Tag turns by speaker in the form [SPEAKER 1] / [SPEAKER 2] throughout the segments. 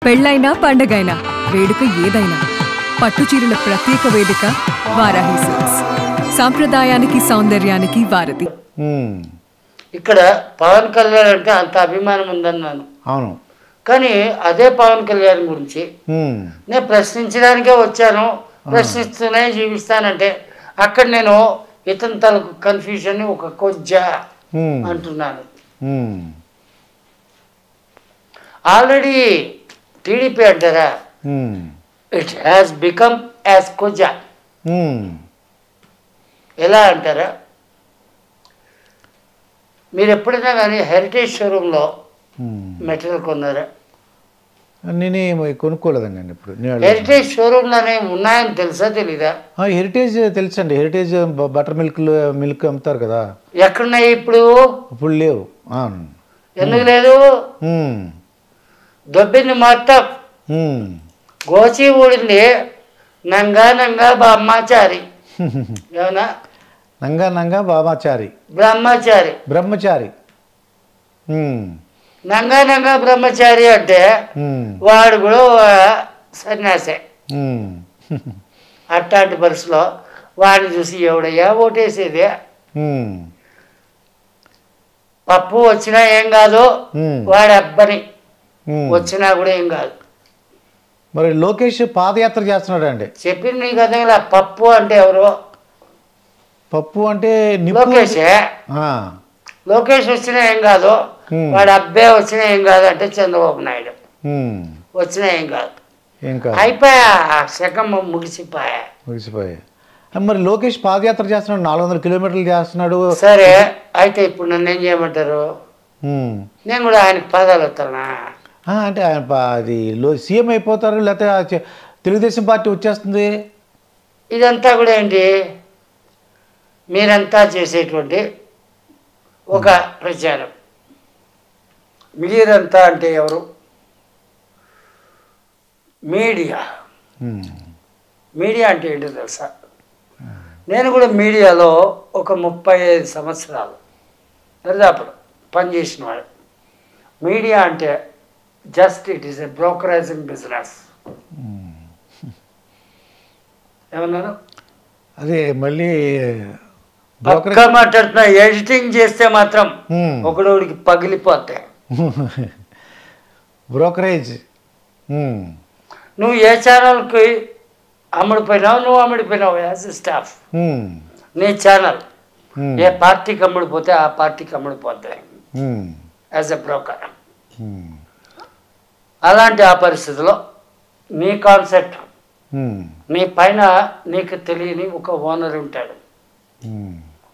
[SPEAKER 1] పెళ్ళైనా పండగైనా వేడుక ఏదైనా పట్టుచీరల ప్రత్యేక వేదిక వారాహి సిల్క్స్. సాంప్రదాయానికి సౌందర్యానికి వారధి.
[SPEAKER 2] ఇక్కడ పవన్ కళ్యాణ్ అంటే అంత అభిమానం ఉందన్నాను.
[SPEAKER 3] అవును.
[SPEAKER 2] కానీ అదే పవన్ కళ్యాణ్ గురించి నేను ప్రశ్నించడానికే వచ్చాను, ప్రశ్నిస్తూనే జీవిస్తానంటే అక్కడ నేను ఇతని తలకు కన్ఫ్యూజన్ ఒక కొజ్జా అంటున్నాను. ఆల్రెడీ టీడీపీ అంటారా, ఇట్ హ్యాస్ బికమ్ యాజ్ కొజ్జా. ఎలా అంటారా, మీరు ఎప్పుడైనా కానీ హెరిటేజ్ షోరూంలో మెటీరియల్ కొన్నారా?
[SPEAKER 3] నేనేమో కొనుక్కోలేదండి నేను ఇప్పుడు.
[SPEAKER 2] హెరిటేజ్ షోరూంలోనే ఉన్నాయని తెలుసా తెలీదా?
[SPEAKER 3] హెరిటేజ్ తెలుసండి. హెరిటేజ్ బటర్ మిల్క్ అమ్ముతారు కదా.
[SPEAKER 2] ఎక్కడున్నాయి ఇప్పుడు?
[SPEAKER 3] ఇప్పుడు లేవు.
[SPEAKER 2] ఎందుకు లేదు? దొబ్బింది మొత్తం, గోచి ఊడింది. నంగా నంగా బ్రహ్మచారి. ఏమన్నా
[SPEAKER 3] నంగా నంగా బామాచారి,
[SPEAKER 2] బ్రహ్మచారి,
[SPEAKER 3] బ్రహ్మచారి.
[SPEAKER 2] నంగా నంగా బ్రహ్మచారి అంటే వాడు కూడా సన్యాసే. అట్లాంటి పరిస్థితిలో వాడిని చూసి ఎవడయ్యా ఓటేసేది? పప్పు వచ్చినా ఏం కాదు, వాడి అబ్బని వచ్చినా కూడా ఏం కాదు.
[SPEAKER 3] మరి లోకేష్ పాదయాత్ర చేస్తున్నాడు అండి.
[SPEAKER 2] చెప్పింది నీకు అదే. పప్పు అంటే ఎవరు?
[SPEAKER 3] పప్పు అంటే
[SPEAKER 2] లోకేషే. లోకేష్ వచ్చినా ఏం కాదు, వాడు అబ్బే వచ్చినా ఏం కాదు అంటే చంద్రబాబు నాయుడు వచ్చినా ఏం కాదు. అయిపోయా, శకం ముగిసిపోయా.
[SPEAKER 3] మరి లోకేష్ పాదయాత్ర చేస్తున్నాడు, 400 కిలోమీటర్లు చేస్తున్నాడు.
[SPEAKER 2] సరే, అయితే ఇప్పుడు నన్ను ఏం చేయమంటారు? నేను కూడా ఆయనకు పాదాలు వస్తానా?
[SPEAKER 3] అంటే ఆయన అది సీఎం అయిపోతారు, లేకపోతే తెలుగుదేశం పార్టీ వచ్చేస్తుంది.
[SPEAKER 2] ఇదంతా కూడా ఏంటి, మీరంతా చేసేటువంటి ఒక ప్రచారం. మీరంతా అంటే ఎవరు? మీడియా. మీడియా అంటే ఏంటో తెలుసా? నేను కూడా మీడియాలో ఒక 35 సంవత్సరాలు దరిదాపుడు పనిచేసిన వాడు. మీడియా అంటే just it is a brokerizing business. ఏమన్నారు?
[SPEAKER 3] అదే మళ్ళీ
[SPEAKER 2] పక్క మాట్లాడుతున్నా. ఎడిటింగ్ చేస్తే మాత్రం ఒకడోడికి పగిలిపోతాయి.
[SPEAKER 3] బ్రోకరేజ్.
[SPEAKER 2] నువ్వు ఏ ఛానల్కి అమ్ముడిపోయినావు? నువ్వు అమ్ముడిపోయినావు యాజ్ ఎ స్టాఫ్. నీ ఛానల్ ఏ పార్టీకి అమ్ముడిపోతే ఆ పార్టీకి అమ్ముడిపోతాయి యాజ్ ఎ బ్రోకర్. అలాంటి ఆ పరిస్థితిలో నీ కాన్సెప్ట్, నీ పైన నీకు తెలియని ఒక ఓనర్ ఉంటాడు,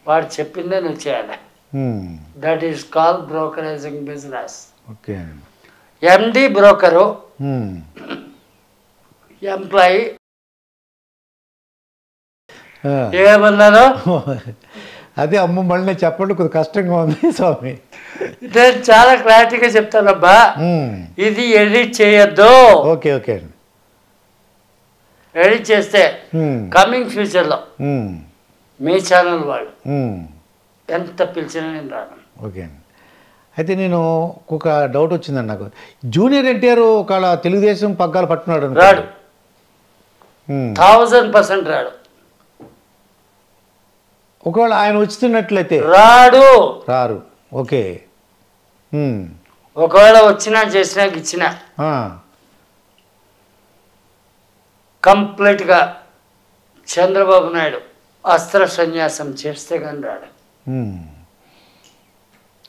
[SPEAKER 2] వాడు చెప్పిందే నువ్వు చేయాలి. That is call brokerizing business. MD broker, employee. ఏమన్నాను?
[SPEAKER 3] అదే అమ్మ, మళ్ళీ చెప్పండి, కొద్దిగా కష్టంగా ఉంది స్వామి.
[SPEAKER 2] నేను చాలా క్లారిటీగా చెప్తానబ్బా. ఇది ఎడిట్ చేయొద్దు.
[SPEAKER 3] Okay okay.
[SPEAKER 2] ఎడిట్ చేస్తే కమింగ్ ఫ్యూచర్లో మీ ఛానల్ వాళ్ళు ఎంత పిలిచినా నేను రాను.
[SPEAKER 3] ఓకే అండి. అయితే నేను ఒక డౌట్ వచ్చిందండి నాకు. జూనియర్ ఎన్టీఆర్ ఒకవేళ తెలుగుదేశం పగ్గాలు పట్టున్నాడు?
[SPEAKER 2] రాడు, 1000% రాడు.
[SPEAKER 3] ఒకవేళ ఆయన వచ్చినట్లయితే రారు. ఓకే.
[SPEAKER 2] ఒకవేళ వచ్చినా చేసినా ఇచ్చినా కంప్లీట్గా చంద్రబాబు నాయుడు అస్త్ర సన్యాసం చేస్తే కానీ రాడు.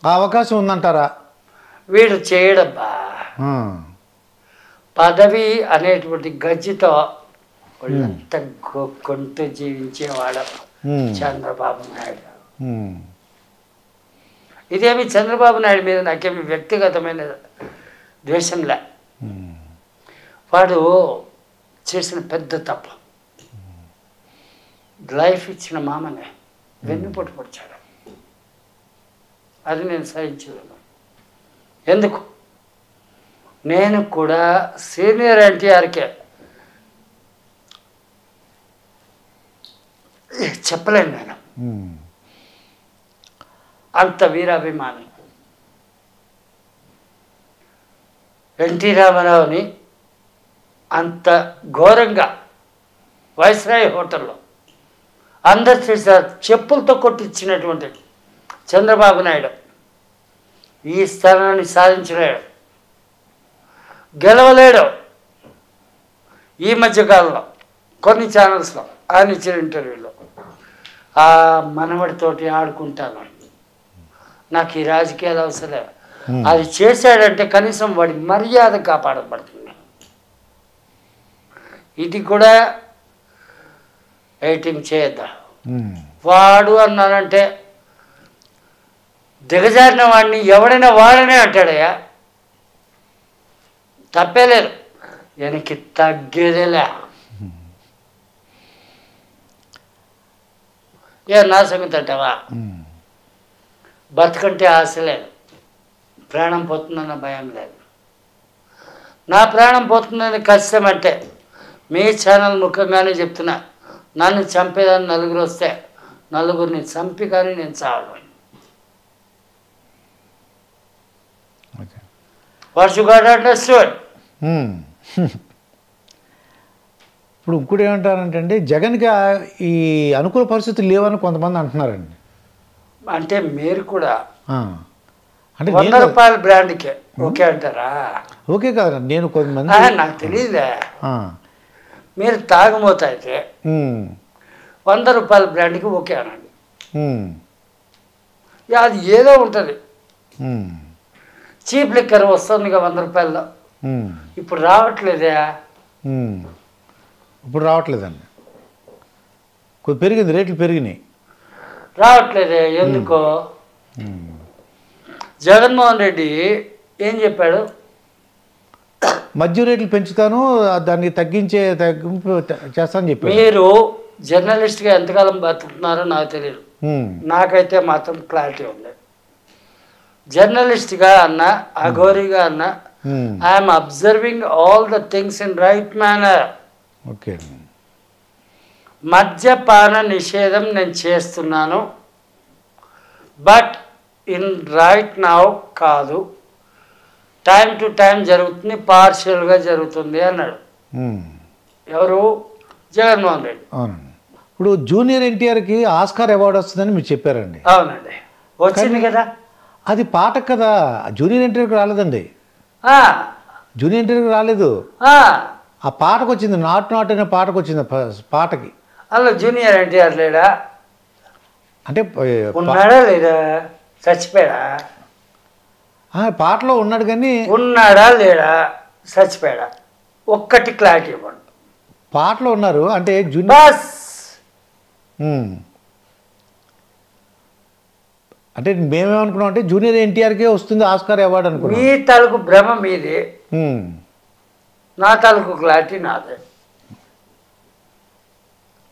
[SPEAKER 3] ఆ అవకాశం ఉందంటారా?
[SPEAKER 2] వీడు చేయడబ్బా. పదవి అనేటువంటి గజ్జితో వాళ్ళంతా గొక్కుంటూ జీవించేవాడు చంద్రబాబు నాయుడు. ఇదేమి చంద్రబాబు నాయుడు మీద నాకేమి వ్యక్తిగతమైన ద్వేషంలే. వాడు చేసిన పెద్ద తప్పు. లైఫ్ ఇచ్చిన మామనే వెన్నుపోటు పొడిచాడు. అది నేను సహించలేను. ఎందుకు? నేను కూడా సీనియర్ ఎన్టీఆర్కే చెప్పలేను నేను. అంత వీరాభిమాని. ఎన్టీ రామారావుని అంత ఘోరంగా వైస్రాయ్ హోటల్లో అందరి చేశారు చెప్పులతో కొట్టించినటువంటి చంద్రబాబు నాయుడు ఈ స్థానాన్ని సాధించలేడు, గెలవలేడు. ఈ మధ్యకాలంలో కొన్ని ఛానల్స్లో ఆయన ఇచ్చిన ఇంటర్వ్యూలో ఆ మనవడితోటి ఆడుకుంటాను, నాకు ఈ రాజకీయాలు అవసరం, అది చేశాడంటే కనీసం వాడి మర్యాద కాపాడబడుతుంది. ఇది కూడా ఎయిటింగ్ చేయొద్దా? వాడు అన్నానంటే దిగజారిన వాడిని ఎవడైనా వాడనే అంటాడయ్యా, తప్పేలేదు, వెనక్కి తగ్గేదేలే. ఏ నా సంగతి అంటావా? బతుకంటే ఆశ లేదు, ప్రాణం పోతుందన్న భయం లేదు. నా ప్రాణం పోతుందని కష్టం అంటే మీ ఛానల్ ముఖ్యంగానే చెప్తున్నా, నన్ను చంపేదాన్ని నలుగురు వస్తే నలుగురిని చంపి కానీ నేను చావను. What you got understood.
[SPEAKER 3] ఇప్పుడు ఇంకోటి ఏమంటారంటే జగన్కి ఈ అనుకూల పరిస్థితులు లేవని కొంతమంది అంటున్నారండి.
[SPEAKER 2] అంటే మీరు కూడా
[SPEAKER 3] అంటే
[SPEAKER 2] ₹100 బ్రాండ్కే ఓకే అంటారా?
[SPEAKER 3] ఓకే కాదు, నేను కొంతమంది
[SPEAKER 2] నాకు తెలియదే. మీరు తాగుమోత అయితే ₹100 బ్రాండ్కి ఓకే అనండి. అది ఏదో ఉంటుంది, చీప్ లిక్కర్ వస్తుంది ఇక ₹100. ఇప్పుడు రావట్లేదే.
[SPEAKER 3] ఇప్పుడు రావట్లేదండి, కొద్ది పెరిగింది, రేట్లు పెరిగినాయి,
[SPEAKER 2] రావట్లేదే. ఎందుకో జగన్మోహన్ రెడ్డి ఏం చెప్పాడు?
[SPEAKER 3] మద్యం రేట్లు పెంచుతాను, దాన్ని తగ్గింపు చేస్తానని చెప్పాడు.
[SPEAKER 2] మీరు జర్నలిస్ట్గా ఎంతకాలం బతుకుతున్నారో నాకు తెలియదు, నాకైతే మాత్రం క్లారిటీ ఉంది. జర్నలిస్ట్గా అన్నా అఘోరీగా అన్నా I'm observing all the things in right manner.
[SPEAKER 3] Okay,
[SPEAKER 2] మద్యపాన నిషేధం నేను చేస్తున్నాను, బట్ ఇన్ రైట్ నౌ కాదు, టైం టు టైం జరుగుతుంది, పార్షియల్గా జరుగుతుంది అన్నాడు. ఎవరు? జగన్మోహన్ రెడ్డి.
[SPEAKER 3] అవునండి. ఇప్పుడు జూనియర్ ఎన్టీఆర్కి ఆస్కార్ అవార్డు వస్తుందని మీరు చెప్పారండి.
[SPEAKER 2] అవునండి, వచ్చింది కదా.
[SPEAKER 3] అది పాటకు కదా, జూనియర్ ఎన్టీఆర్కి రాలేదండి. జూనియర్ ఎన్టీఆర్కి రాలేదు, ఆ పాటకు వచ్చింది. నాట్ అనే పాటకు వచ్చింది. పాటకి
[SPEAKER 2] అలా జూనియర్ ఎన్టీఆర్ లేడా?
[SPEAKER 3] అంటే
[SPEAKER 2] ఉన్నాడా లేదా? చచ్చిపోయాడా?
[SPEAKER 3] పాటలో ఉన్నాడు కానీ
[SPEAKER 2] ఉన్నాడా లేడా? చచ్చిపోయాడా? ఒక్కటి క్లారిటీ ఇవ్వండి.
[SPEAKER 3] పాటలో ఉన్నారు అంటే జూనియర్.
[SPEAKER 2] బస్
[SPEAKER 3] అంటే మేమేమనుకున్నాం అంటే జూనియర్ ఎన్టీఆర్కే వస్తుంది ఆస్కార్ అవార్డు అనుకున్నాం.
[SPEAKER 2] మీ తాలూకు భ్రమ మీది, నా తాలూకు క్లారిటీ నాదే.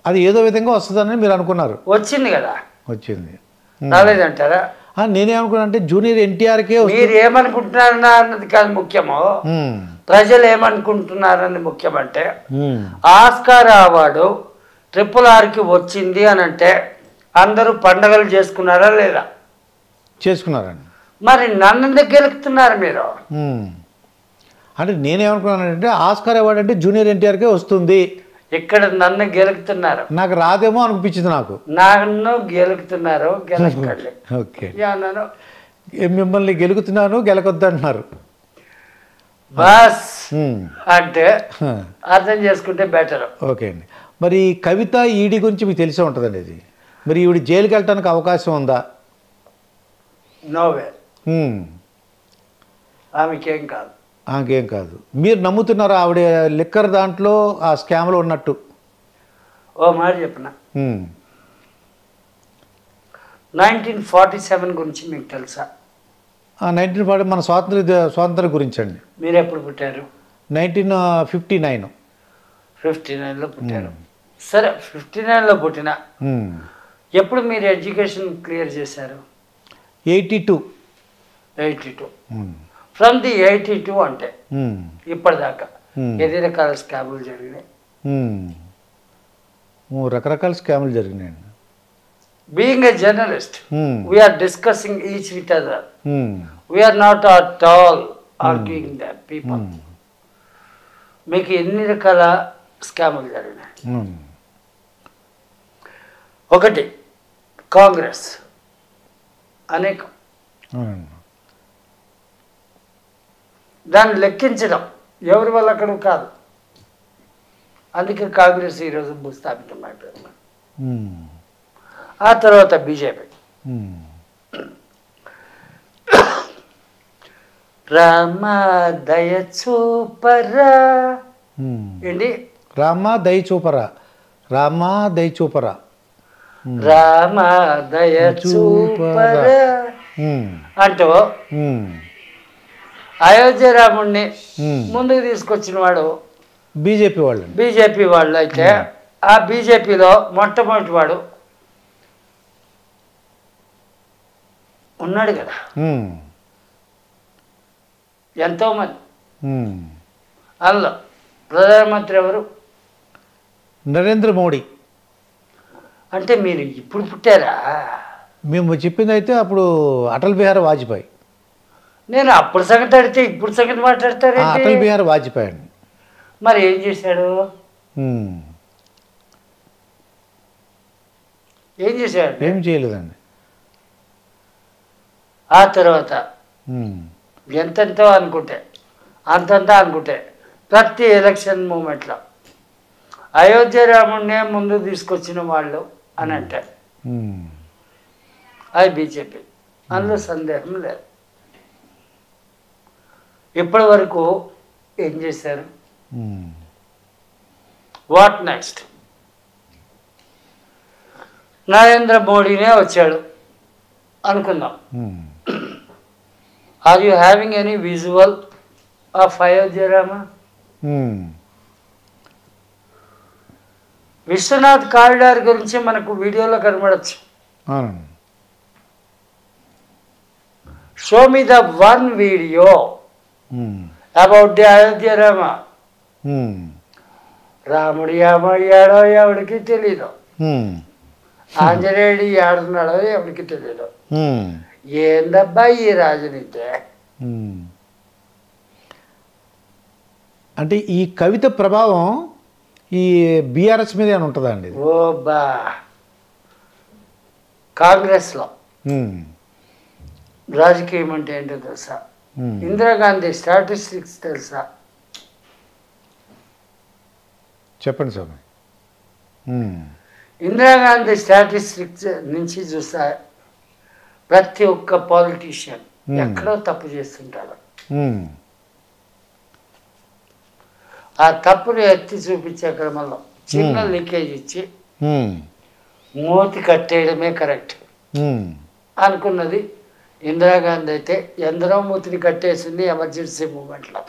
[SPEAKER 3] అది ఏదో విధంగా వస్తుందని మీరు అనుకున్నారు.
[SPEAKER 2] వచ్చింది కదా.
[SPEAKER 3] వచ్చింది,
[SPEAKER 2] రాలేదంటారా?
[SPEAKER 3] నేనేమనుకున్నా అంటే జూనియర్ ఎన్టీఆర్కే.
[SPEAKER 2] మీరు ఏమనుకుంటున్నారు అన్నది కాదు ముఖ్యమో, ప్రజలు ఏమనుకుంటున్నారన్నది ముఖ్యమంటే ఆస్కార్ అవార్డు RRRకి వచ్చింది అని అంటే అందరూ పండగలు చేసుకున్నారా లేదా?
[SPEAKER 3] చేసుకున్నారండి.
[SPEAKER 2] మరి నన్ను గెలుపుతున్నారు మీరు.
[SPEAKER 3] అంటే నేనేమనుకున్నానంటే ఆస్కార్ అవార్డు అంటే జూనియర్ ఎన్టీఆర్కే వస్తుంది.
[SPEAKER 2] ఇక్కడ నన్ను గెలుపుతున్నారు,
[SPEAKER 3] నాకు రాదేమో అనిపించింది. నాకు
[SPEAKER 2] నన్ను గెలుపుతున్నారు, గెలకండి.
[SPEAKER 3] ఓకే,
[SPEAKER 2] అన్నాను.
[SPEAKER 3] మిమ్మల్ని గెలుగుతున్నాను, గెలకొద్దు అంటున్నారు.
[SPEAKER 2] బస్ అంటే అర్థం చేసుకుంటే బెటర్.
[SPEAKER 3] ఓకే అండి. మరి కవిత ఈడీ గురించి మీకు తెలిసే ఉంటుందండి. ఇది మరి ఈవిడ జైలుకి వెళ్ళటానికి అవకాశం ఉందా?
[SPEAKER 2] నోవే, ఆమెకేం కాదు.
[SPEAKER 3] ఆమెకేం కాదు. మీరు నమ్ముతున్నారా ఆవిడ లిక్కర్ దాంట్లో ఆ స్కామ్లో ఉన్నట్టు?
[SPEAKER 2] ఓ మాట చెప్పిన, 1947 గురించి మీకు తెలుసా?
[SPEAKER 3] 1940 మన స్వాతంత్రం గురించి అండి.
[SPEAKER 2] మీరు ఎప్పుడు పుట్టారు?
[SPEAKER 3] 1959.
[SPEAKER 2] 59లో పుట్టారు. సరే, 59లో పుట్టిన ఎప్పుడు మీరు ఎడ్యుకేషన్ క్లియర్ చేశారు?
[SPEAKER 3] 82.
[SPEAKER 2] ఫ్రమ్ ది 82 అంటే ఇప్పటిదాకా ఎన్ని రకాల స్కాములు జరిగినాయి?
[SPEAKER 3] రకరకాల స్కాములు జరిగినాయండి.
[SPEAKER 2] Being a journalist, we are discussing each with other, we are not at all arguing that people. మీకు ఎన్ని రకాల స్కాములు జరిగినాయి. ఒకటి కాంగ్రెస్ అనేకం, దాన్ని లెక్కించడం ఎవరి వల్ల అక్కడ కాదు. అందుకే కాంగ్రెస్ ఈరోజు భూస్థాపితమైపోయింది. ఆ తర్వాత బీజేపీ. రామ దయ చూపరా ఏంటి,
[SPEAKER 3] రామ దయ చూపరా, రామ దయ చూపరా,
[SPEAKER 2] రామ దయ చూపరా అంటూ అయోధ్య రాముడిని ముందుకు తీసుకొచ్చిన వాడు బీజేపీ వాళ్ళు. అయితే ఆ బీజేపీలో మొట్టమొదటి వాడు ఉన్నాడు కదా, ఎంతోమంది. అందులో ప్రధానమంత్రి ఎవరు?
[SPEAKER 3] నరేంద్ర మోడీ.
[SPEAKER 2] అంటే మీరు ఇప్పుడు పుట్టారా?
[SPEAKER 3] మేము చెప్పింది అయితే అప్పుడు అటల్ బిహారీ వాజ్పేయి.
[SPEAKER 2] నేను అప్పుడు సంగతి అడిగితే ఇప్పుడు సంగతి మాట్లాడతారు.
[SPEAKER 3] అటల్ బిహారీ వాజ్పేయి అండి.
[SPEAKER 2] మరి ఏం చేశాడు? ఏం చేశాడు?
[SPEAKER 3] ఏం చేయలేదండి.
[SPEAKER 2] ఆ తర్వాత ఎంతెంతో అనుకుంటే అంతంతా అనుకుంటే ప్రతి ఎలక్షన్ మూమెంట్లో అయోధ్య రాముడినే ముందు తీసుకొచ్చిన వాళ్ళు అని అంటే అది బీజేపీ, అందులో సందేహం లేదు. ఇప్పటి వరకు ఏం చేశారు? What next? నరేంద్ర మోడీనే వచ్చాడు అనుకుందాం. Are you having any visual of Ayodhya Rama? Vishwanath corridor గురించి మనకు వీడియోలో కనబడచ్చు. Show me the one video about the Ayodhya Rama. రాముడు ఏమయ్యాడో ఎవరికి తెలీదు, ఆంజనేయుడు ఏడున్నాడో ఎవరికి తెలీదు. ఏందబ్బా ఈ రాజనీతి?
[SPEAKER 3] అంటే ఈ కవిత ప్రభావం ఈ బీఆర్ఎస్ మీద ఏమైనా ఉంటుందా అండి?
[SPEAKER 2] ఓ బా, కాంగ్రెస్లో రాజకీయం అంటే ఏంటో తెలుసా? ఇందిరాగాంధీ స్టాటిస్టిక్స్ తెలుసా?
[SPEAKER 3] చెప్పండి సార్.
[SPEAKER 2] ఇందిరాగాంధీ స్టాటిస్టిక్స్ నుంచి చూస్తా ప్రతి ఒక్క పాలిటీషియన్ ఎక్కడో తప్పు చేస్తుంటారు. ఆ తప్పుని ఎత్తి చూపించే క్రమంలో చిన్న లీకేజ్ ఇచ్చి మూతి కట్టేయడమే కరెక్ట్ అనుకున్నది ఇందిరాగాంధీ. అయితే ఎందరో మూతిని కట్టేసింది ఎమర్జెన్సీ మూమెంట్లో.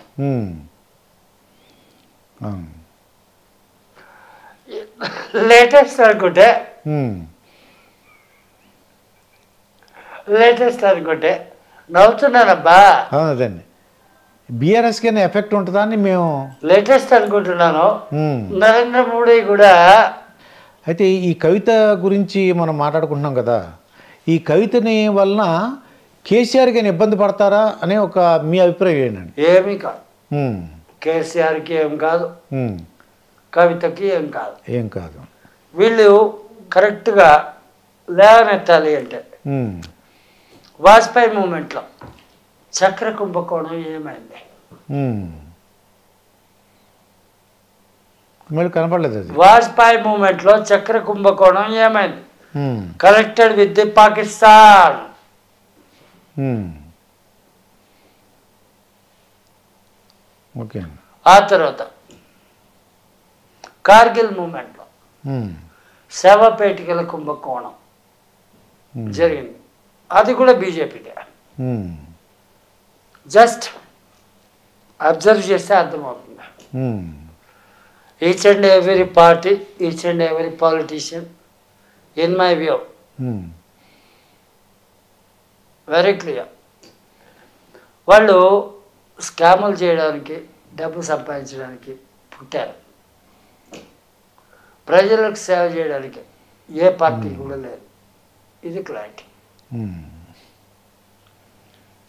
[SPEAKER 2] లేటెస్ట్ అనుకుంటే నవ్వుతున్నానబ్బా.
[SPEAKER 3] అవునండి, బీఆర్ఎస్కి ఎఫెక్ట్ ఉంటుందా అని మేము
[SPEAKER 2] లేటెస్ట్ అనుకుంటున్నాను. నరేంద్ర మోడీ కూడా.
[SPEAKER 3] అయితే ఈ కవిత గురించి మనం మాట్లాడుకుంటున్నాం కదా, ఈ కవితని వలన కేసీఆర్కి ఇబ్బంది పడతారా అనే ఒక మీ అభిప్రాయం ఏంటండి?
[SPEAKER 2] ఏమీ కాదు, కేసీఆర్కి ఏం కాదు, కవితకి ఏం కాదు. వీళ్ళు కరెక్ట్గా లేవనెత్తాలి అంటే వాజ్పేయి మూమెంట్లో చక్ర కుంభకోణం ఏమైంది?
[SPEAKER 3] మళ్ళీ కనపడలేదు అది.
[SPEAKER 2] వాజ్పేయి మూమెంట్లో చక్ర కుంభకోణం ఏమైంది? Connected with the Pakistan.
[SPEAKER 3] Okay.
[SPEAKER 2] ఆ తర్వాత కార్గిల్ మూమెంట్లో శవపేటికల కుంభకోణం జరిగింది, అది కూడా బీజేపీదే. జస్ట్ అబ్జర్వ్ చేస్తే అర్థమవుతుంది. Each and every party, each and every politician, in my view, very clear, వాళ్ళు స్కాములు చేయడానికి, డబ్బు సంపాదించడానికి పుట్టారు. ప్రజలకు సేవ చేయడానికి ఏ పార్టీ కూడా లేదు. ఇది క్లారిటీ.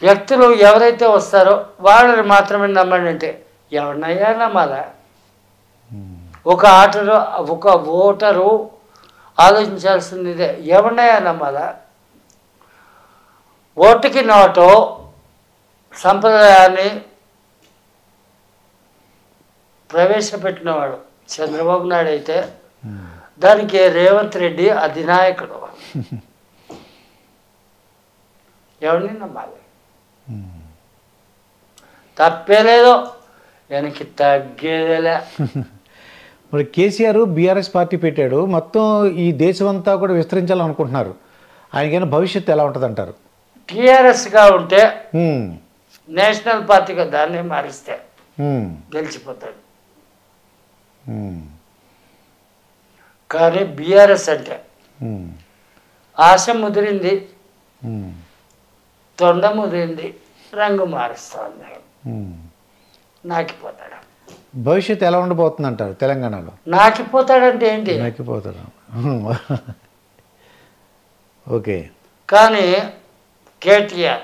[SPEAKER 2] వ్యక్తులు ఎవరైతే వస్తారో వాళ్ళని మాత్రమే నమ్మండి అంటే ఎవరినయ్యా నమ్మాలా? ఒక ఓటరు ఆలోచించాల్సింది ఇదే, ఎవరినయ్యా నమ్మాలా? ఓటుకి నోటు సంప్రదాయాన్ని ప్రవేశపెట్టినవాడు చంద్రబాబు నాయుడు అయితే దానికి రేవంత్ రెడ్డి అధినాయకుడు. ఎవరిని నమ్మాలి? తప్పేలేదో వెనక్కి తగ్గేదేలే.
[SPEAKER 3] మరి కేసీఆర్ బీఆర్ఎస్ పార్టీ పెట్టాడు, మొత్తం ఈ దేశం అంతా కూడా విస్తరించాలనుకుంటున్నారు. ఆయనకైనా భవిష్యత్తు ఎలా ఉంటుంది అంటారు?
[SPEAKER 2] టీఆర్ఎస్గా ఉంటే నేషనల్ పార్టీగా దాన్ని మారిస్తే గెలిచిపోతాడు. కానీ బీఆర్ఎస్ అంటే ఆశ ముదిరింది, తొండ ముదిరింది, రంగు మారుస్తుంది, నాకిపోతాడు.
[SPEAKER 3] భవిష్యత్తు ఎలా ఉండబోతుంది అంటారు తెలంగాణలో?
[SPEAKER 2] నాకిపోతాడంటే ఏంటి?
[SPEAKER 3] నాకిపోతాడు. ఓకే.
[SPEAKER 2] కానీ కేటీఆర్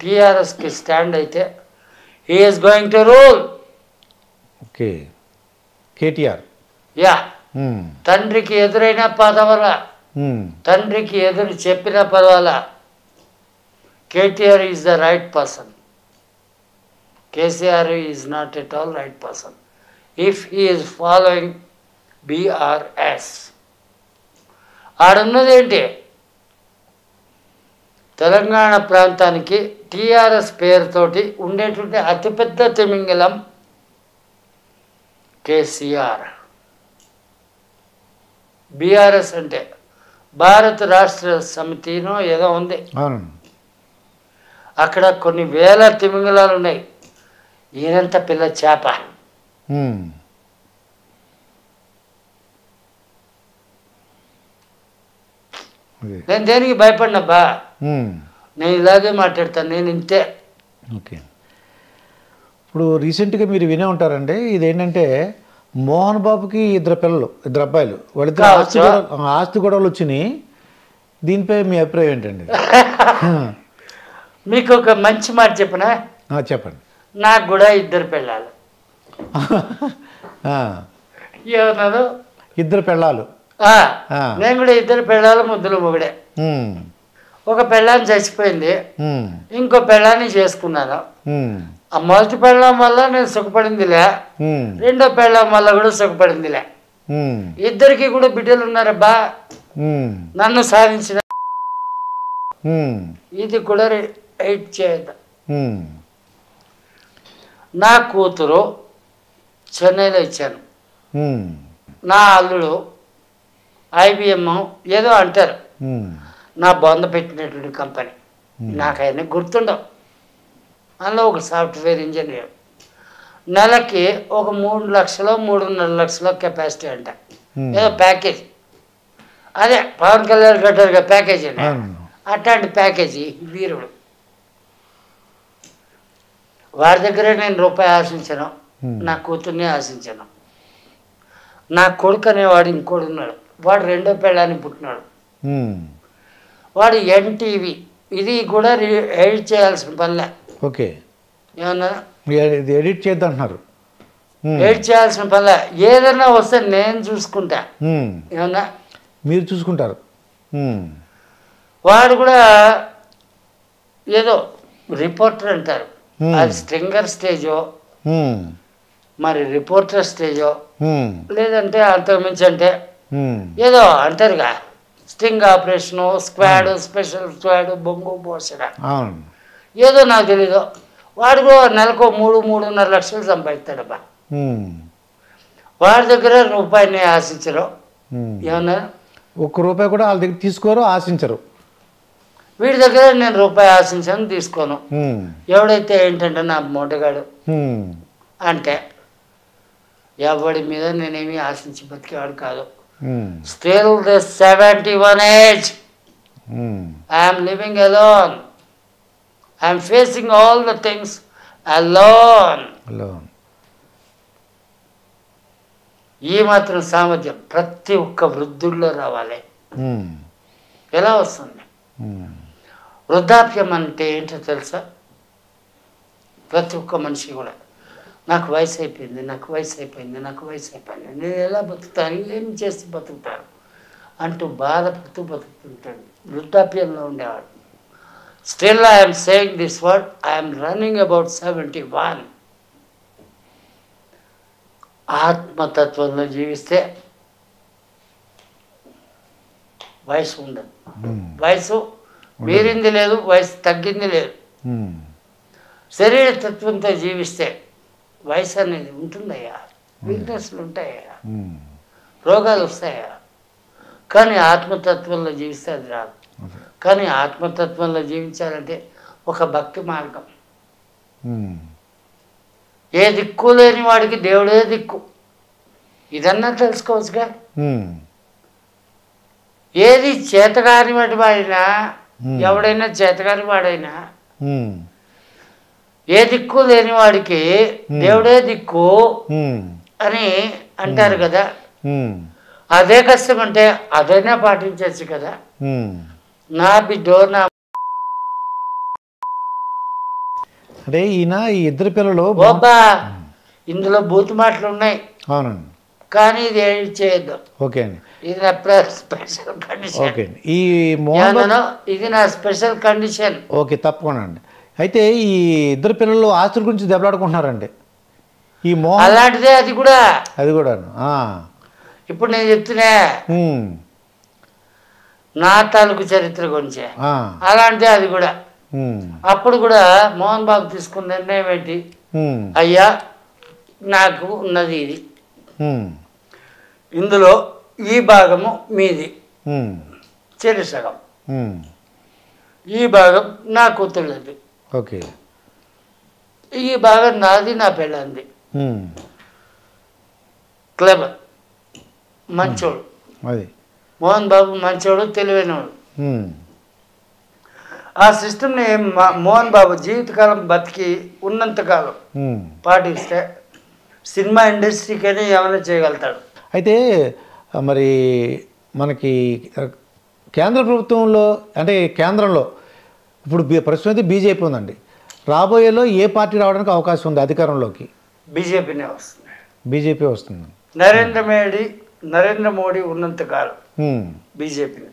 [SPEAKER 2] టీఆర్ఎస్కి స్టాండ్ అయితే he is going to rule.
[SPEAKER 3] Okay. KTR
[SPEAKER 2] yeah. తండ్రికి ఎదురైన పదవల, తండ్రికి ఎదురు చెప్పిన పదవల, KTR is the right person. KCR is not at all right person if he is following BRS. ఆడున్నదేంటి? తెలంగాణ ప్రాంతానికి టీఆర్ఎస్ పేరుతోటి ఉండేటువంటి అతిపెద్ద తిమింగలం కేసీఆర్. బీఆర్ఎస్ అంటే భారత రాష్ట్ర సమితినో ఏదో ఉంది, అక్కడ కొన్ని వేల తిమింగలాలు ఉన్నాయి. ఈయనంత పిల్ల చేప. నేను దేనికి భయపడినబ్బా, నేను ఇలాగే మాట్లాడతాను, నేను ఇంతే.
[SPEAKER 3] ఓకే. ఇప్పుడు రీసెంట్గా మీరు వినే ఉంటారండి, ఇదేంటంటే మోహన్ బాబుకి ఇద్దరు పిల్లలు, ఇద్దరు అబ్బాయిలు, వాళ్ళిద్దరు ఆస్తి గొడవలు వచ్చినాయి. దీనిపై మీ అభిప్రాయం ఏంటండి?
[SPEAKER 2] మీకు ఒక మంచి మాట చెప్పనా?
[SPEAKER 3] చెప్పండి.
[SPEAKER 2] నాకు కూడా ఇద్దరు పెళ్ళాలు. ఏమన్నారు?
[SPEAKER 3] ఇద్దరు పెళ్ళాలు.
[SPEAKER 2] నేను కూడా ఇద్దరు పెళ్ళాలు, ముద్దులు మొగుడే. ఒక పెళ్ళాన్ని చచ్చిపోయింది, ఇంకో పెళ్ళాన్ని చేసుకున్నాను. ఆ మొదటి పెళ్ళం వల్ల నేను సుఖపడిందిలే, రెండో పెళ్ళం వల్ల కూడా సుఖపడిందిలే. ఇద్దరికి కూడా బిడ్డలు ఉన్నారబ్బా. నన్ను సాధించిన ఇది కూడా ఎయిట్ చేద్దాం. నా కూతురు చెన్నైలో ఇచ్చాను, నా అల్లుడు IBM ఏదో అంటారు, నా బొంద పెట్టినటువంటి కంపెనీ, నాకు అవన్నీ గుర్తుండవు. అందులో ఒక సాఫ్ట్వేర్ ఇంజనీర్, నెలకి ఒక 3 లక్షలు 3.5 లక్షల కెపాసిటీ అంట, ఏదో ప్యాకేజ్. అదే పవన్ కళ్యాణ్ కట్టారుగా ప్యాకేజీ అండి, అట్లాంటి ప్యాకేజీ వీరుడు. వారి దగ్గరే నేను రూపాయి ఆశించాను, నా కూతుర్ని ఆశించాను. నా కొడుకు అనేవాడు ఇంకోడు ఉన్నాడు, వాడు రెండో పెళ్ళాన్ని పుట్టినాడు. వాడు NTV, ఇది కూడా ఎడిట్ చేయాల్సిన పనిలే.
[SPEAKER 3] ఓకే.
[SPEAKER 2] ఏమన్నా
[SPEAKER 3] ఎడిట్ చేద్దంటున్నారు?
[SPEAKER 2] ఎడిట్ చేయాల్సిన పనిలే, ఏదైనా వస్తే నేను చూసుకుంటా. ఏమన్నా
[SPEAKER 3] మీరు చూసుకుంటారు?
[SPEAKER 2] వాడు కూడా ఏదో రిపోర్టర్ అంటారు, అది స్ట్రింగర్ స్టేజో మరి రిపోర్టర్ స్టేజో, లేదంటే అంతకుమించి అంటే ఏదో అంటారుగా, sting operation, squad, special squad, బొంగు పోసడా, ఏదో నాకు తెలీదు. వాడు కూడా నెలకు 3-3.5 లక్షలు సంపాదిస్తాడబ్బా. వాడి దగ్గర రూపాయిని ఆశించరు. ఏమన్నా
[SPEAKER 3] ₹1 కూడా వాళ్ళ దగ్గర తీసుకోరు, ఆశించరు.
[SPEAKER 2] వీడి దగ్గర నేను రూపాయి ఆశించాను, తీసుకోను. ఎవడైతే ఏంటంటే నా మూటగాడు అంటే ఎవడి మీద నేనేమి ఆశించి బతికేవాడు కాదు. Still this 71 age I'm living alone, I'm facing all the things alone. ఈ మాత్రం సామర్థ్యం ప్రతి ఒక్క వృద్ధుల్లో రావాలి. ఎలా వస్తుంది? వృద్ధాప్యం అంటే ఏంటో తెలుసా? ప్రతి ఒక్క మనిషి కూడా నాకు వయసు అయిపోయింది, నాకు వయసు అయిపోయింది, నాకు వయసు అయిపోయింది, నేను ఎలా బతుకుతాను, ఏం చేసి బతుకుతాను అంటూ బాధపడుతూ బతుకుతుంటాడు. వృద్ధాప్యంలో ఉండేవాడు. Still I'm saying this word, I'm running about 71. ఆత్మతత్వంలో జీవిస్తే వయసు ఉండదు. వయసు మీరింది లేదు, వయసు తగ్గింది లేదు. శరీర తత్వంతో జీవిస్తే వయసు అనేది ఉంటుందయ్యా, వీక్నెస్లు ఉంటాయా, రోగాలు వస్తాయా. కానీ ఆత్మతత్వంలో జీవిస్తే అది రాదు. కానీ ఆత్మతత్వంలో జీవించాలంటే ఒక భక్తి మార్గం. ఏ దిక్కు లేని వాడికి దేవుడే దిక్కు, ఇదన్నా తెలుసుకోవచ్చుగా. ఏది చేతగాని వాడినా, ఎవడైనా చేతగాని వాడైనా, ఏ దిక్కు లేని వాడికి దేవుడే దిక్కు అని అంటారు కదా. అదే కష్టం అంటే అదైనా పాటించచ్చు కదా. నా బిడ్డో నా
[SPEAKER 3] అంటే ఈయన ఈ ఇద్దరు పిల్లలు
[SPEAKER 2] బాబా ఇందులో బూతు మాటలు ఉన్నాయి.
[SPEAKER 3] అవునండి.
[SPEAKER 2] కానీ ఇది ఏది చేయొద్దు.
[SPEAKER 3] ఓకే అండి.
[SPEAKER 2] ఇది నా స్పెషల్ కండిషన్.
[SPEAKER 3] ఓకే అండి. ఈ మోహన్
[SPEAKER 2] ఇది నా స్పెషల్ కండిషన్.
[SPEAKER 3] ఓకే, తప్పకుండా అండి. అయితే ఈ ఇద్దరు పిల్లలు ఆస్తుల గురించి దెబ్బలాడుకుంటున్నారండి. ఈ మోహన్
[SPEAKER 2] అలాంటిదే అది కూడా.
[SPEAKER 3] అది కూడా
[SPEAKER 2] ఇప్పుడు నేను చెప్తున్నా నా తాలూకు చరిత్ర గురించి. అలాంటిదే అది కూడా. అప్పుడు కూడా మోహన్ బాబు తీసుకున్న నిర్ణయం ఏంటి, అయ్యా నాకు ఉన్నది ఇది, ఇందులో ఈ భాగము మీది, చెరి సగం, ఈ భాగం నా కూతుళ్ళది,
[SPEAKER 3] ఓకే,
[SPEAKER 2] ఈ భాగం నాది, నా పెళ్ళంది. క్లెవర్, మంచోడు.
[SPEAKER 3] అది
[SPEAKER 2] మోహన్ బాబు మంచోడు, తెలివైనవాడు. ఆ సిస్టమ్ని మోహన్ బాబు జీవితకాలం బతికి ఉన్నంతకాలం పాటిస్తే సినిమా ఇండస్ట్రీకైనా ఏమైనా చేయగలుగుతాడు.
[SPEAKER 3] అయితే మరి మనకి కేంద్ర ప్రభుత్వంలో అంటే కేంద్రంలో ఇప్పుడు ప్రస్తుతం అయితే బీజేపీ ఉందండి. రాబోయేలో ఏ పార్టీ రావడానికి అవకాశం ఉంది అధికారంలోకి?
[SPEAKER 2] బీజేపీనే వస్తుంది.
[SPEAKER 3] బీజేపీ వస్తుంది.
[SPEAKER 2] నరేంద్ర మోడీ ఉన్నంతకాలం బీజేపీని.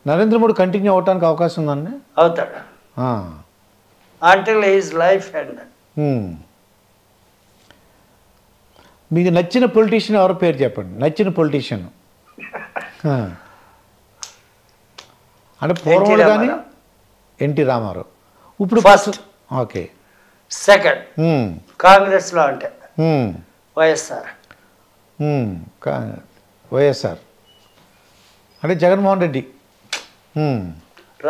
[SPEAKER 3] నరేంద్ర మోడీ కంటిన్యూ అవడానికి అవకాశం ఉందండి.
[SPEAKER 2] అవుతాడు అంటిల్ హిస్ లైఫ్ ఎండ్.
[SPEAKER 3] మీకు నచ్చిన పొలిటీషియన్ ఎవరో పేరు చెప్పండి. నచ్చిన పొలిటీషియన్ అంటే పూర్వం కానీ ఎన్టీ రామారావు. ఇప్పుడు
[SPEAKER 2] ఫస్ట్.
[SPEAKER 3] ఓకే.
[SPEAKER 2] సెకండ్ కాంగ్రెస్లో అంటే వైఎస్ఆర్.
[SPEAKER 3] వైఎస్ఆర్ అంటే జగన్మోహన్ రెడ్డి.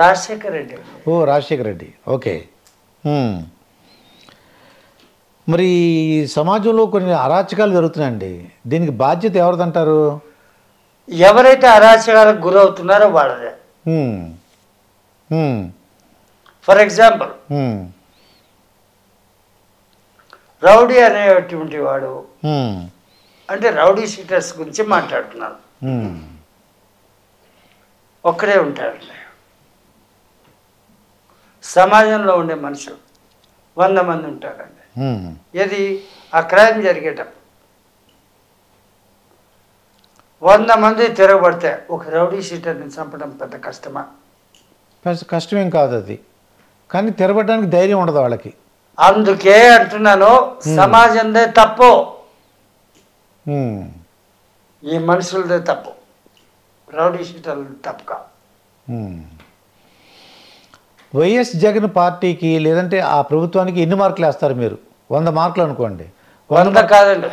[SPEAKER 2] రాజశేఖర్ రెడ్డి.
[SPEAKER 3] ఓ, రాజశేఖర్ రెడ్డి. ఓకే. మరి సమాజంలో కొన్ని అరాచకాలు జరుగుతున్నాయండి. దీనికి బాధ్యత ఎవరిదంటారు?
[SPEAKER 2] ఎవరైతే అరాచకాలకు గురవుతున్నారో వాళ్ళదే. ఫర్ ఎగ్జాంపుల్ రౌడీ అనేటువంటి వాడు, అంటే రౌడీ షీటర్స్ గురించి మాట్లాడుతున్నాను. ఒక్కడే ఉంటాడండి. సమాజంలో ఉండే మనుషులు 100 మంది ఉంటారండి. ఏది ఆ క్రైమ్ జరిగేటప్పుడు 100 మంది తిరగబడితే ఒక రౌడీ షీటర్ని చంపడం పెద్ద కష్టమా?
[SPEAKER 3] కష్టమేం కాదు అది, కానీ తిరగబడడానికి ధైర్యం ఉండదు వాళ్ళకి.
[SPEAKER 2] అందుకే అంటున్నాను, సమాజందే తప్పు, ఈ మనుషులదే తప్పు, రౌడీ షీటర్లది తప్పు కాదు.
[SPEAKER 3] వైఎస్ జగన్ పార్టీకి లేదంటే ఆ ప్రభుత్వానికి ఎన్ని మార్కులు వేస్తారు మీరు? 100 మార్కులు అనుకోండి.
[SPEAKER 2] 100 కాదండి.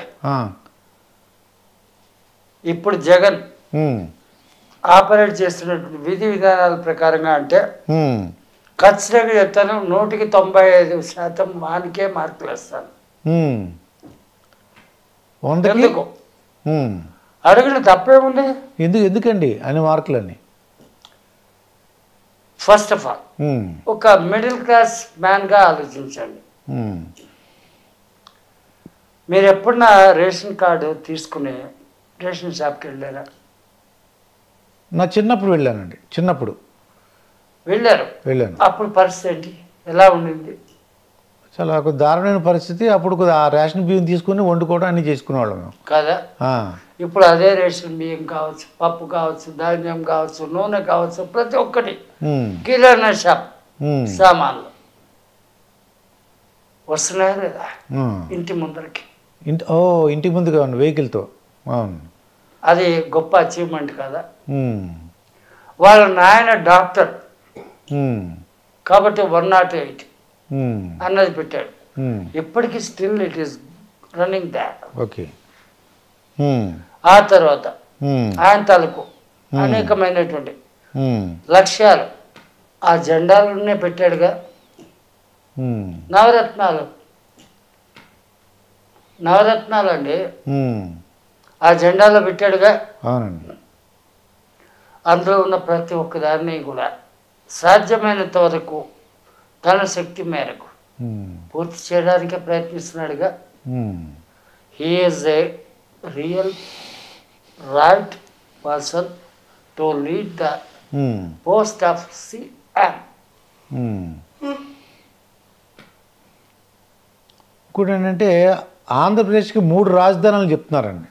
[SPEAKER 2] ఇప్పుడు జగన్ ఆపరేట్ చేస్తున్నటువంటి విధి విధానాల ప్రకారంగా అంటే ఖచ్చితంగా చెప్తాను, 100కి 95% వానికే మార్కులు వేస్తాను. ఎందుకు అడిగిన తప్పేముంది?
[SPEAKER 3] ఎందుకండి అన్ని మార్కులని?
[SPEAKER 2] ఫస్ట్ ఆఫ్ ఆల్ ఒక మిడిల్ క్లాస్ మ్యాన్గా ఆలోచించండి. మీరు ఎప్పుడన్నా రేషన్ కార్డు తీసుకుని రేషన్ షాప్కి వెళ్ళారా?
[SPEAKER 3] నా చిన్నప్పుడు వెళ్ళానండి.
[SPEAKER 2] వెళ్ళాను.
[SPEAKER 3] అప్పుడు
[SPEAKER 2] పరిస్థితి ఏంటి, ఎలా ఉండింది?
[SPEAKER 3] చాలా ఒక దారుణమైన పరిస్థితి. అప్పుడు కొద్దిగా ఆ రేషన్ బియ్యం తీసుకుని వండుకోవడం అన్నీ చేసుకునేవాళ్ళం మేము.
[SPEAKER 2] కదా
[SPEAKER 3] ఆ,
[SPEAKER 2] ఇప్పుడు అదే రేషన్ బియ్యం కావచ్చు, పప్పు కావచ్చు, ధాన్యం కావచ్చు, నూనె కావచ్చు, ప్రతి ఒక్కటి
[SPEAKER 3] ఉమ్,
[SPEAKER 2] కిరాణా షాప్
[SPEAKER 3] ఉమ్,
[SPEAKER 2] సామాన్లు వస్తున్నాయా లేదా
[SPEAKER 3] ఉమ్.
[SPEAKER 2] ఇంటి ముందరకి.
[SPEAKER 3] ఇంటికి ముందుగా ఉంది వెహికల్తో. అవును.
[SPEAKER 2] అది గొప్ప అచీవ్మెంట్ కదా.
[SPEAKER 3] ఉమ్,
[SPEAKER 2] వాళ్ళ నాయన డాక్టర్
[SPEAKER 3] ఉమ్,
[SPEAKER 2] కాబట్టి 108
[SPEAKER 3] ఉమ్,
[SPEAKER 2] అన్నది పెట్టాడు.
[SPEAKER 3] ఉమ్.
[SPEAKER 2] ఇప్పటికీ still it is running that.
[SPEAKER 3] Okay. ఉమ్,
[SPEAKER 2] ఆ తర్వాత
[SPEAKER 3] ఉమ్,
[SPEAKER 2] ఆయన తాలూకు అనేకమైనటువంటి
[SPEAKER 3] ఉమ్,
[SPEAKER 2] లక్ష్యాలు ఆ జెండాలనే పెట్టాడుగా.
[SPEAKER 3] ఉమ్,
[SPEAKER 2] నవరత్నాలు అండి
[SPEAKER 3] ఉమ్.
[SPEAKER 2] ఆ జెండాలో పెట్టాడుగా.
[SPEAKER 3] అవునండి.
[SPEAKER 2] అందులో ఉన్న ప్రతి ఒక్క దాన్ని కూడా సాధ్యమైనంత వరకు తన శక్తి మేరకు
[SPEAKER 3] ఉమ్,
[SPEAKER 2] పూర్తి చేయడానికే ప్రయత్నిస్తున్నాడుగా.
[SPEAKER 3] ఉమ్,
[SPEAKER 2] he is a real right person to lead the
[SPEAKER 3] um,
[SPEAKER 2] post of CM.
[SPEAKER 3] ఉమ్. ఇంకోటి ఏంటంటే ఆంధ్రప్రదేశ్కి 3 రాజధానులు చెప్తున్నారండి.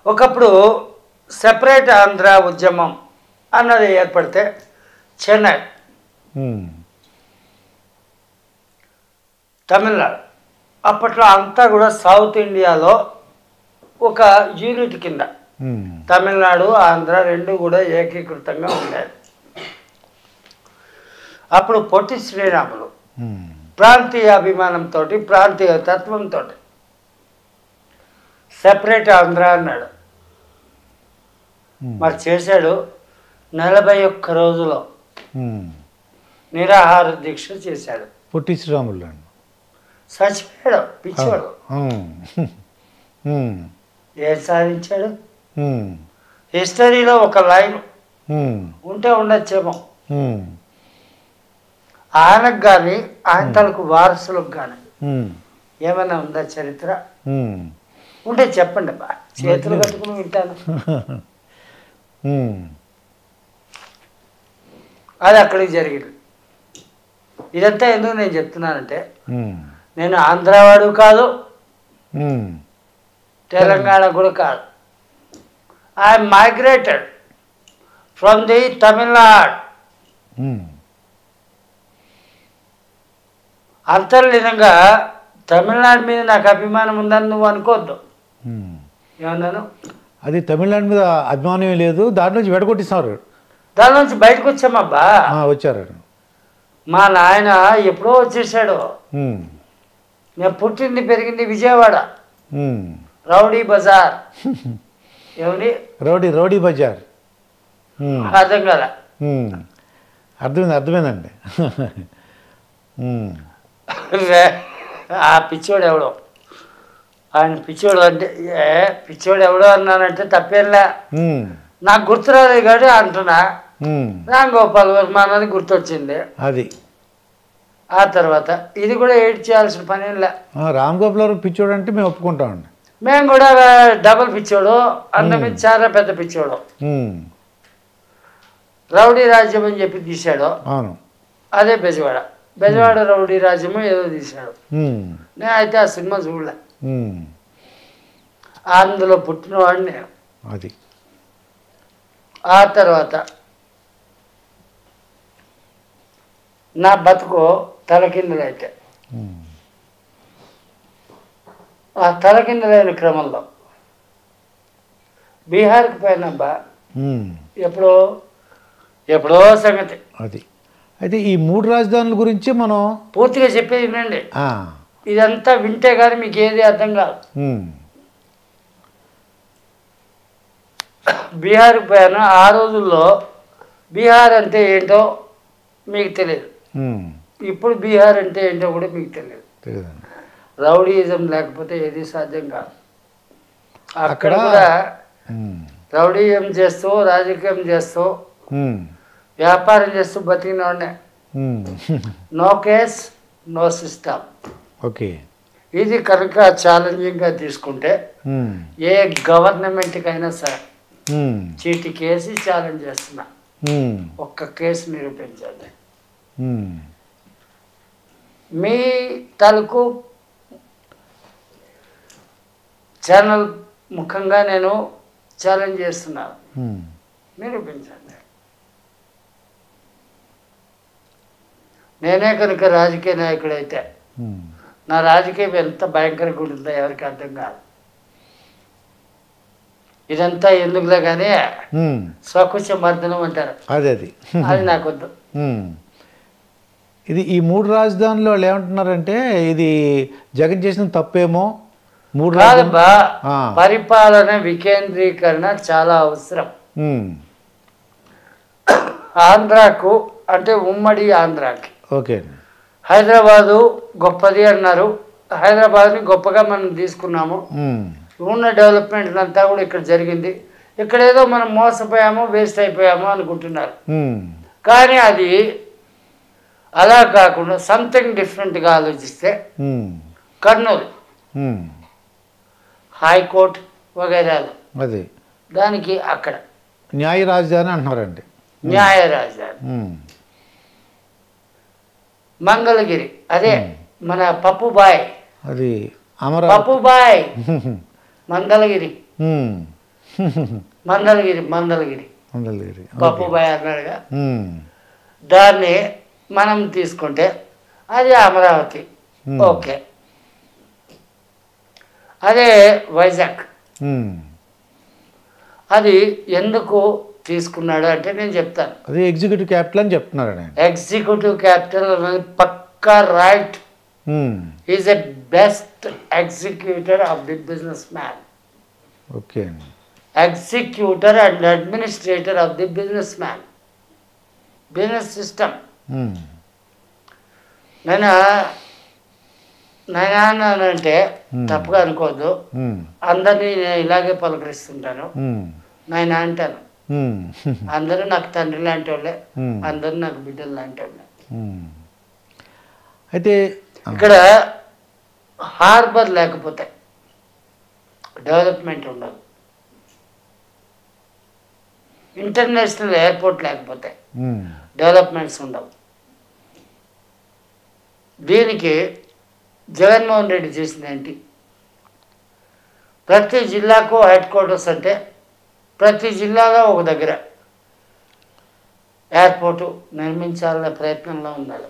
[SPEAKER 2] ఒకప్పుడు సెపరేట్ ఆంధ్ర ఉద్యమం అన్నది ఏర్పడితే చెన్నై,
[SPEAKER 3] ఉమ్,
[SPEAKER 2] తమిళనాడు, అప్పట్లో అంతా కూడా సౌత్ ఇండియాలో ఒక యూనిట్ కింద
[SPEAKER 3] ఉమ్,
[SPEAKER 2] తమిళనాడు ఆంధ్ర రెండు కూడా ఏకీకృతంగా ఉండేది. అప్పుడు పొట్టి శ్రీరాములు
[SPEAKER 3] ఉమ్,
[SPEAKER 2] ప్రాంతీయ అభిమానంతో ప్రాంతీయ తత్వంతో సెపరేట్ ఆంధ్ర అన్నాడు. మరి చేశాడు. 41 రోజులో
[SPEAKER 3] ఉమ్.
[SPEAKER 2] నిరాహార దీక్ష చేశాడు.
[SPEAKER 3] పొట్టి శ్రీరాములు అండి.
[SPEAKER 2] చచ్చిపోయాడు పిచ్చోడు.
[SPEAKER 3] ఉమ్, ఉమ్,
[SPEAKER 2] ఏం సాధించాడు?
[SPEAKER 3] ఉమ్,
[SPEAKER 2] హిస్టరీలో ఒక లైన్
[SPEAKER 3] ఉమ్,
[SPEAKER 2] ఉంటే ఉండొచ్చేమో.
[SPEAKER 3] ఉమ్,
[SPEAKER 2] ఆయనకు కానీ ఆయన తలకు వారసులకు కానీ
[SPEAKER 3] ఉమ్,
[SPEAKER 2] ఏమైనా ఉందా చరిత్ర?
[SPEAKER 3] ఉమ్,
[SPEAKER 2] ఉంటే చెప్పండి బా, చేతులు కట్టుకుని వింటాను.
[SPEAKER 3] ఉమ్,
[SPEAKER 2] అది అక్కడికి జరిగింది. ఇదంతా ఎందుకు నేను చెప్తున్నానంటే,
[SPEAKER 3] ఉమ్,
[SPEAKER 2] నేను ఆంధ్రావాడు కాదు,
[SPEAKER 3] ఉమ్,
[SPEAKER 2] తెలంగాణ కూడా కాదు. I migrated from the Tamil Nadu.
[SPEAKER 3] ఉమ్.
[SPEAKER 2] అంతర్లీనంగా తమిళనాడు మీద నాకు అభిమానం ఉందని నువ్వు అనుకోవద్దు.
[SPEAKER 3] ఉమ్.
[SPEAKER 2] ఏమన్నాను?
[SPEAKER 3] అది తమిళనాడు మీద అభిమానం ఏం లేదు, దాంట్లో నుంచి వెడగొట్టిస్తున్నారు.
[SPEAKER 2] దాని నుంచి బయటకు వచ్చామబ్బా.
[SPEAKER 3] వచ్చారు.
[SPEAKER 2] మా నాయన ఎప్పుడో వచ్చేసాడు.
[SPEAKER 3] ఉమ్,
[SPEAKER 2] నేను పుట్టింది పెరిగింది విజయవాడ,
[SPEAKER 3] ఉమ్.
[SPEAKER 2] రౌడీ బజార్. ఏమిటి
[SPEAKER 3] రౌడీ బజార్. ఉమ్,
[SPEAKER 2] అర్థం కదా.
[SPEAKER 3] ఉమ్. అర్థమైందండి. ఉమ్,
[SPEAKER 2] ఆ పిచ్చోడు ఎవడో, ఆయన పిచ్చోడు అంటే పిచ్చోడు ఎవడో అన్నానంటే తప్పేంలే.
[SPEAKER 3] ఉమ్,
[SPEAKER 2] నాకు గుర్తురాలేదు కాబట్టి అంటున్నా.
[SPEAKER 3] ఉమ్.
[SPEAKER 2] రామ్ గోపాల్ వర్మ అన్నది గుర్తొచ్చింది.
[SPEAKER 3] అది
[SPEAKER 2] ఆ తర్వాత ఇది కూడా ఎయిట్ చేయాల్సిన పని ఏం లే.
[SPEAKER 3] రామ్ గోపాల్ వర్మ పిచ్చోడు అంటే మేము ఒప్పుకుంటామండి.
[SPEAKER 2] మేము కూడా డబల్ పిచ్చోడు, అన్న మీద చాలా పెద్ద పిచ్చోడు.
[SPEAKER 3] ఉమ్,
[SPEAKER 2] రౌడీ రాజ్యం అని చెప్పి తీశాడు.
[SPEAKER 3] అవును.
[SPEAKER 2] అదే బెజవాడ రౌడీ రాజ్యము ఏదో తీశాడు.
[SPEAKER 3] ఉమ్,
[SPEAKER 2] నేను అయితే ఆ సినిమా చూడలే.
[SPEAKER 3] ఉమ్.
[SPEAKER 2] అందులో పుట్టినవాడిని నేను.
[SPEAKER 3] అది
[SPEAKER 2] ఆ తర్వాత నా బతుకు తలకిందులైతే
[SPEAKER 3] ఉమ్,
[SPEAKER 2] ఆ తలకిందులైన క్రమంలో బీహార్కి పోయినబ్బా.
[SPEAKER 3] ఉమ్.
[SPEAKER 2] ఎప్పుడో సంగతి.
[SPEAKER 3] అది అయితే ఈ 3 రాజధానుల గురించి మనం
[SPEAKER 2] పూర్తిగా చెప్పేది వినండి.
[SPEAKER 3] ఆ,
[SPEAKER 2] ఇదంతా వింటే కానీ మీకు ఏది అర్థం కాదు.
[SPEAKER 3] ఉమ్,
[SPEAKER 2] బీహార్కి పోయాను. ఆ రోజుల్లో బీహార్ అంటే ఏంటో మీకు తెలియదు.
[SPEAKER 3] ఉమ్.
[SPEAKER 2] ఇప్పుడు బీహార్ అంటే ఏంటో కూడా మీకు తెలియదు.
[SPEAKER 3] తెలియదండి.
[SPEAKER 2] రౌడీయిజం లేకపోతే ఏది సాధ్యం కాదు. అక్కడ
[SPEAKER 3] అక్కడ
[SPEAKER 2] కూడా
[SPEAKER 3] ఉమ్,
[SPEAKER 2] రౌడీయం చేస్తూ రాజకీయం చేస్తూ
[SPEAKER 3] ఉమ్,
[SPEAKER 2] వ్యాపారం చేస్తూ బతికినోడే.
[SPEAKER 3] ఉమ్.
[SPEAKER 2] No case no system.
[SPEAKER 3] Okay.
[SPEAKER 2] ఇది కనుక ఛాలెంజింగ్గా తీసుకుంటే
[SPEAKER 3] ఉమ్,
[SPEAKER 2] ఏ గవర్నమెంట్కైనా సరే
[SPEAKER 3] ఉమ్,
[SPEAKER 2] చీటీ కేసి ఛాలెంజ్ చేస్తున్నా.
[SPEAKER 3] ఉమ్,
[SPEAKER 2] ఒక్క కేసు నిరూపించండి.
[SPEAKER 3] ఉమ్.
[SPEAKER 2] మీ తాలూకు ఛానల్ ముఖంగా నేను ఛాలెంజ్ చేస్తున్నాను, నిరూపించండి. నేనే కనుక రాజకీయ నాయకుడైతే నా రాజకీయం ఎంత భయంకరంగా ఉంటుందో ఎవరికి అర్థం కాదు. ఇదంతా ఎందుకులే కానీ స్వకుశ మర్దనం అంటారు, అది నాకు వద్దు.
[SPEAKER 3] ఇది ఈ 3 రాజధానులు వాళ్ళు ఏమంటున్నారంటే ఇది జగన్ చేసిన తప్పేమో. 3
[SPEAKER 2] కాదబ్బా, పరిపాలన వికేంద్రీకరణ చాలా అవసరం. ఆంధ్రాకు అంటే ఉమ్మడి ఆంధ్రాకి
[SPEAKER 3] ఓకే,
[SPEAKER 2] హైదరాబాదు గొప్పది అన్నారు, హైదరాబాద్ని గొప్పగా మనం తీసుకున్నాము, ఉన్న డెవలప్మెంట్ అంతా కూడా ఇక్కడ జరిగింది, ఇక్కడ ఏదో మనం మోసపోయామో వేస్ట్ అయిపోయామో అనుకుంటున్నారు. కానీ అది అలా కాకుండా సంథింగ్ డిఫరెంట్గా ఆలోచిస్తే కర్నూలు హైకోర్టు వగైరాలు
[SPEAKER 3] అది
[SPEAKER 2] దానికి అక్కడ
[SPEAKER 3] న్యాయ రాజధాని అంటున్నారండి.
[SPEAKER 2] న్యాయ రాజధాని. మంగళగిరి అదే మన పప్పుబాయ్,
[SPEAKER 3] అది
[SPEAKER 2] పప్పుబాయ్ మంగళగిరి మంగళగిరి మంగళగిరి పప్పుబాయ్ అన్నాడుగా, దాన్ని మనం తీసుకుంటే అది అమరావతి. ఓకే, అదే వైజాగ్. అది ఎందుకు తీసుకున్నాడు అంటే నేను చెప్తాను.
[SPEAKER 3] అది ఎగ్జిక్యూటివ్ క్యాపిటల్ అని చెప్తున్నారు.
[SPEAKER 2] ఎగ్జిక్యూటివ్ క్యాపిటల్ అనేది పక్కా right. Is a best executor of the businessman.
[SPEAKER 3] Okay,
[SPEAKER 2] executor and administrator of the businessman, business system. నేను అంటే తప్పుగా అనుకోవద్దు, అందరినీ నేను ఇలాగే పలకరిస్తుంటాను, నాయన అంటాను. అందరూ నాకు తండ్రి లాంటి వాళ్ళే, అందరూ నాకు బిడ్డలు లాంటి వాళ్ళే.
[SPEAKER 3] అయితే
[SPEAKER 2] ఇక్కడ హార్బర్ లేకపోతే డెవలప్మెంట్ ఉండదు, ఇంటర్నేషనల్ ఎయిర్పోర్ట్ లేకపోతే డెవలప్మెంట్స్ ఉండవు. దీనికి జగన్మోహన్ రెడ్డి చేసింది ఏంటి? ప్రతి జిల్లాకు హెడ్ క్వార్టర్స్ అంటే ప్రతి జిల్లాలో ఒక దగ్గర ఎయిర్పోర్టు నిర్మించాలనే ప్రయత్నంలో ఉన్నారు.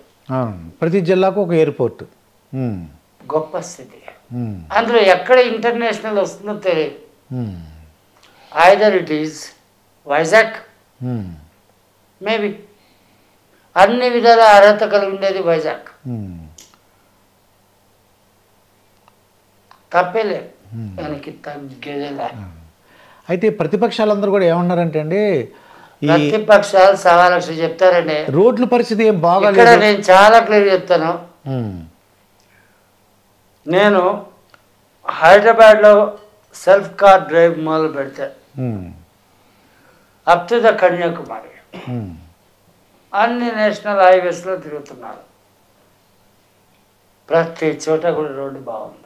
[SPEAKER 3] ప్రతి జిల్లాకు ఒక ఎయిర్పోర్ట్,
[SPEAKER 2] గొప్ప స్థితి. అందులో ఎక్కడ ఇంటర్నేషనల్ వస్తుందో తెలియదు. Either it is Vizag, maybe అన్ని విధాల అర్హత కలిగి ఉండేది వైజాగ్, తప్పేలేదు, దానికి తగ్గేదేలా.
[SPEAKER 3] అయితే ప్రతిపక్షాలందరూ కూడా ఏమన్నారంటే అండి,
[SPEAKER 2] ప్రతిపక్షాలు సవా లక్ష చెప్తారండి.
[SPEAKER 3] రోడ్ల పరిస్థితి ఏం బాగా
[SPEAKER 2] ఇక్కడ నేను చాలా క్లియర్ చెప్తాను. నేను హైదరాబాద్లో సెల్ఫ్ కార్ డ్రైవ్ మొదలు పెడితే అప్ టు ద కన్యాకుమారి అన్ని నేషనల్ హైవేస్లో తిరుగుతున్నారు. ప్రతి చోట కూడా రోడ్డు బాగుంది.